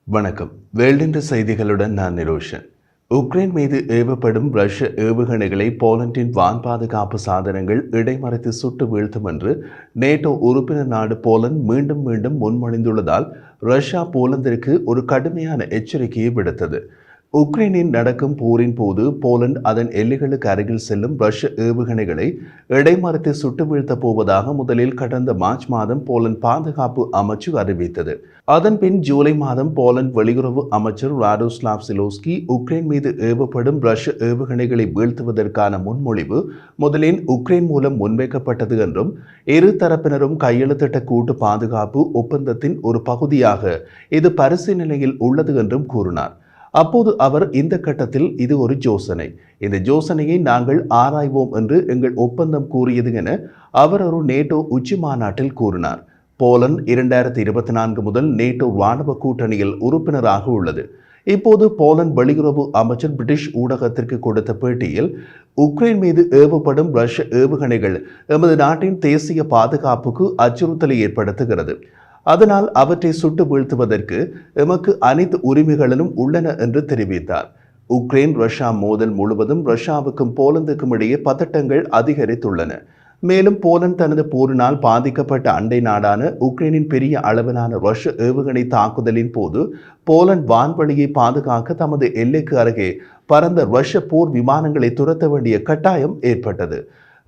வணக்கம். வேல்டின்ற செய்திகளுடன் நான் நிரோஷன். உக்ரைன் மீது ஏவப்படும் ரஷ்ய ஏவுகணைகளை போலந்தின் வான் பாதுகாப்பு சாதனங்கள் இடைமறைத்து சுட்டு வீழ்த்தும் என்று நேட்டோ உறுப்பினர் நாடு போலந்து மீண்டும் மீண்டும் முன்மொழிந்துள்ளதால் ரஷ்யா போலந்திற்கு ஒரு கடுமையான எச்சரிக்கையை விடுத்தது. உக்ரைனில் நடக்கும் போரின் போது போலந்து அதன் எல்லைகளுக்கு அருகில் செல்லும் ரஷ்ய ஏவுகணைகளை இடைமறித்து சுட்டு வீழ்த்தப் போவதாக முதலில் கடந்த மார்ச் மாதம் போலந்து பாதுகாப்பு அமைச்சு அறிவித்தது. அதன்பின் ஜூலை மாதம் போலந்து வெளியுறவு அமைச்சர் ராடோஸ்லாவ் சிலோஸ்கி உக்ரைன் மீது ஏவப்படும் ரஷ்ய ஏவுகணைகளை வீழ்த்துவதற்கான முன்மொழிவு முதலில் உக்ரைன் மூலம் முன்வைக்கப்பட்டது என்றும் இரு தரப்பினரும் கையெழுத்திட்ட கூட்டு பாதுகாப்பு ஒப்பந்தத்தின் ஒரு பகுதியாக இது பரிசீலனையில் உள்ளது என்றும் கூறினார். அப்போது அவர் இந்த கட்டத்தில் இது ஒரு யோசனை, இந்த யோசனையை நாங்கள் ஆராய்வோம் என்று எங்கள் ஒப்பந்தம் கூறியது என அவர் ஒரு நேட்டோ உச்சி மாநாட்டில் கூறினார். போலந்து 2024 முதல் நேட்டோ ராணுவ கூட்டணியில் உறுப்பினராக உள்ளது. இப்போது போலந்து வெளியுறவு அமைச்சர் பிரிட்டிஷ் ஊடகத்திற்கு கொடுத்த பேட்டியில் உக்ரைன் மீது ஏவப்படும் ரஷ்ய ஏவுகணைகள் எமது நாட்டின் தேசிய பாதுகாப்புக்கு அச்சுறுத்தலை ஏற்படுத்துகிறது, அதனால் அவற்றை சுட்டு வீழ்த்துவதற்கு எமக்கு அனைத்து உரிமைகளிலும் உள்ளன என்று தெரிவித்தார். உக்ரைன் ரஷ்யா மோதல் முழுவதும் ரஷ்யாவுக்கும் போலந்துக்கும் இடையே பதட்டங்கள் அதிகரித்துள்ளன. மேலும் போலந்து தனது போரினால் பாதிக்கப்பட்ட அண்டை நாடான உக்ரைனின் பெரிய அளவிலான ரஷ்ய ஏவுகணை தாக்குதலின் போது போலந்து வான்வழியை பாதுகாக்க தமது எல்லைக்கு அருகே பறந்த ரஷ்ய போர் விமானங்களை துரத்த வேண்டிய கட்டாயம் ஏற்பட்டது.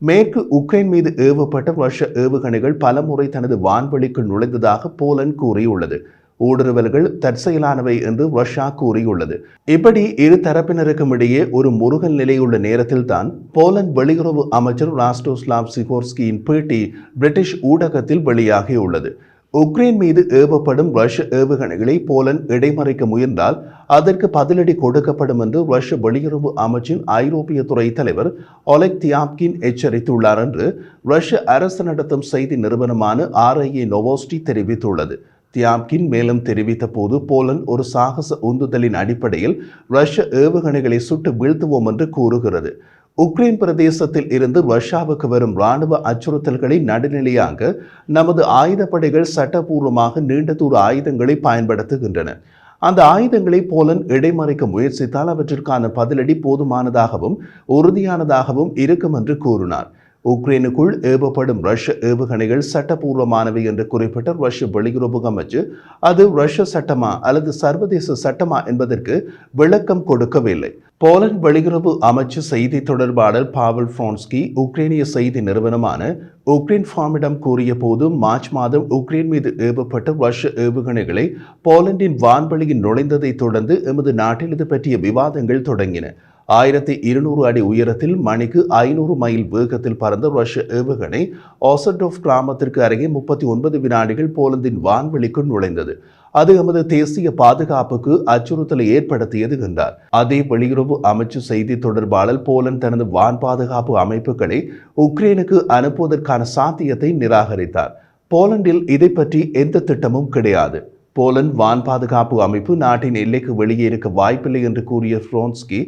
மேற்கு உக்ரைன் மீது ஏவப்பட்ட ரஷ்ய ஏவுகணைகள் பலமுறை தனது வான்வெளிக்கு நுழைந்ததாக போலந்து கூறியுள்ளது. ஊடுருவல்கள் தற்செயலானவை என்று ரஷ்யா கூறியுள்ளது. இப்படி இரு தரப்பினருக்கும் இடையே ஒரு முருகல் நிலையுள்ள நேரத்தில் தான் போலந்து வெளியுறவு அமைச்சர் ராஸ்டோஸ்லாவ் சிகோர்ஸ்கியின் பேட்டி பிரிட்டிஷ் ஊடகத்தில் வெளியாகியுள்ளது. உக்ரைன் மீது ஏவப்படும் ரஷ்ய ஏவுகணைகளை போலந்து இடைமறைக்க முயன்றால் அதற்கு பதிலடி கொடுக்கப்படும் என்று ரஷ்ய வெளியுறவு அமைச்சின் ஐரோப்பிய துறை தலைவர் ஒலெக் தியாப்கின் எச்சரித்துள்ளார் என்று ரஷ்ய அரசு நடத்தும் செய்தி நிறுவனமான RIA நோவோஸ்டி தெரிவித்துள்ளது. தியாப்கின் மேலும் தெரிவித்த போது போலந்து ஒரு சாகச உந்துதலின் அடிப்படையில் ரஷ்ய ஏவுகணைகளை சுட்டு வீழ்த்துவோம் என்று கூறுகிறது. உக்ரைன் பிரதேசத்தில் இருந்து ரஷ்யாவுக்கு வரும் இராணுவ அச்சுறுத்தல்களை நடுநிலையாக நமது ஆயுதப்படைகள் சட்டபூர்வமாக நீண்ட தூர ஆயுதங்களை பயன்படுத்துகின்றன. அந்த ஆயுதங்களை போலந்து இடைமறைக்க முயற்சித்தால் அவற்றிற்கான பதிலடி போதுமானதாகவும் உறுதியானதாகவும் இருக்கும் என்று கூறினார். உக்ரைனுக்குள் ஏவப்படும் ரஷ்ய ஏவுகணைகள் சட்டபூர்வமானவை என்று குறிப்பிட்ட ரஷ்ய வெளியுறவு அமைச்சு அது ரஷ்ய சட்டமா அல்லது சர்வதேச சட்டமா என்பதற்கு விளக்கம் கொடுக்கவில்லை. போலந்து வெளியுறவு அமைச்சு செய்தி தொடர்பாளர் பாவல் ஃப்ரான்ஸ்கி உக்ரைனிய செய்தி நிறுவனமான உக்ரைன் ஃபார்மிடம் கூறிய போது மார்ச் மாதம் உக்ரைன் மீது ஏவப்பட்ட ரஷ்ய ஏவுகணைகளை போலந்தின் வான்வெளியில் நுழைந்ததை தொடர்ந்து எமது நாட்டில் இது பற்றிய விவாதங்கள் தொடங்கின. 1200 அடி உயரத்தில் மணிக்கு 500 மைல் வேகத்தில் பறந்த ரஷ்ய ஏவுகணை ஆசர்டோவ் கிராமத்திற்கு அருகே 39 வினாடிகள் போலந்தின் வான்வெளிக்கு நுழைந்தது. அது எமது தேசிய பாதுகாப்புக்கு அச்சுறுத்தலை ஏற்படுத்தியது என்றார். அதே வெளியுறவு அமைச்சு செய்தி தொடர்பாளர் போலந்து தனது வான் பாதுகாப்பு அமைப்புகளை உக்ரைனுக்கு அனுப்புவதற்கான சாத்தியத்தை நிராகரித்தார். போலந்தில் இதை பற்றி எந்த திட்டமும் கிடையாது. போலந்து வான் பாதுகாப்பு அமைப்பு நாட்டின் எல்லைக்கு வெளியே இருக்க வாய்ப்பில்லை என்று கூறிய ஃப்ரான்ஸ்கி,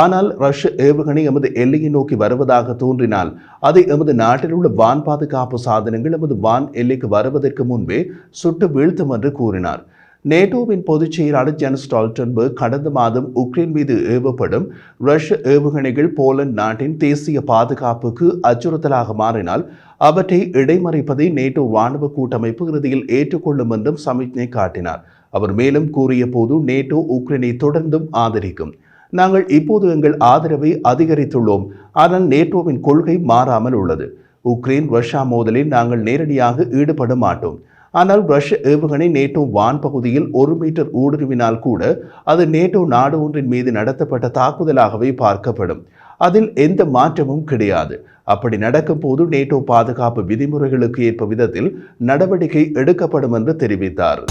ஆனால் ரஷ்ய ஏவுகணை எமது எல்லையை நோக்கி வருவதாக தோன்றினால் அதை எமது நாட்டில் உள்ள வான் பாதுகாப்பு சாதனங்கள் எமது வான் எல்லைக்கு வருவதற்கு முன்பே சுட்டு வீழ்த்தும் என்று கூறினார். நேட்டோவின் பொதுச் செயலாளர் ஜென்ஸ் ஸ்டால்டன்பர்க் கடந்த மாதம் உக்ரைன் மீது ஏவப்படும் ரஷ்ய ஏவுகணைகள் போலந்து நாட்டின் தேசிய பாதுகாப்புக்கு அச்சுறுத்தலாக மாறினால் அவற்றை இடைமறைப்பதை நேட்டோ ராணுவ கூட்டமைப்பு இறுதியில் ஏற்றுக்கொள்ளும் என்றும் சமிக்ஞை காட்டினார். அவர் மேலும் கூறிய போது நேட்டோ உக்ரைனை தொடர்ந்தும் ஆதரிக்கும். நாங்கள் இப்போது எங்கள் ஆதரவை அதிகரித்துள்ளோம், ஆனால் நேட்டோவின் கொள்கை மாறாமல் உள்ளது. உக்ரைன் ரஷ்யா மோதலில் நாங்கள் நேரடியாக ஈடுபட மாட்டோம். ஆனால் ரஷ்ய ஏவுகணை நேட்டோ வான் பகுதியில் 1 மீட்டர் ஊடுருவினால் கூட அது நேட்டோ நாடு ஒன்றின் மீது நடத்தப்பட்ட தாக்குதலாகவே பார்க்கப்படும். அதில் எந்த மாற்றமும் கிடையாது. அப்படி நடக்கும் போது நேட்டோ பாதுகாப்பு விதிமுறைகளுக்கு ஏற்ப விதத்தில் நடவடிக்கை எடுக்கப்படும் என்று தெரிவித்தார்.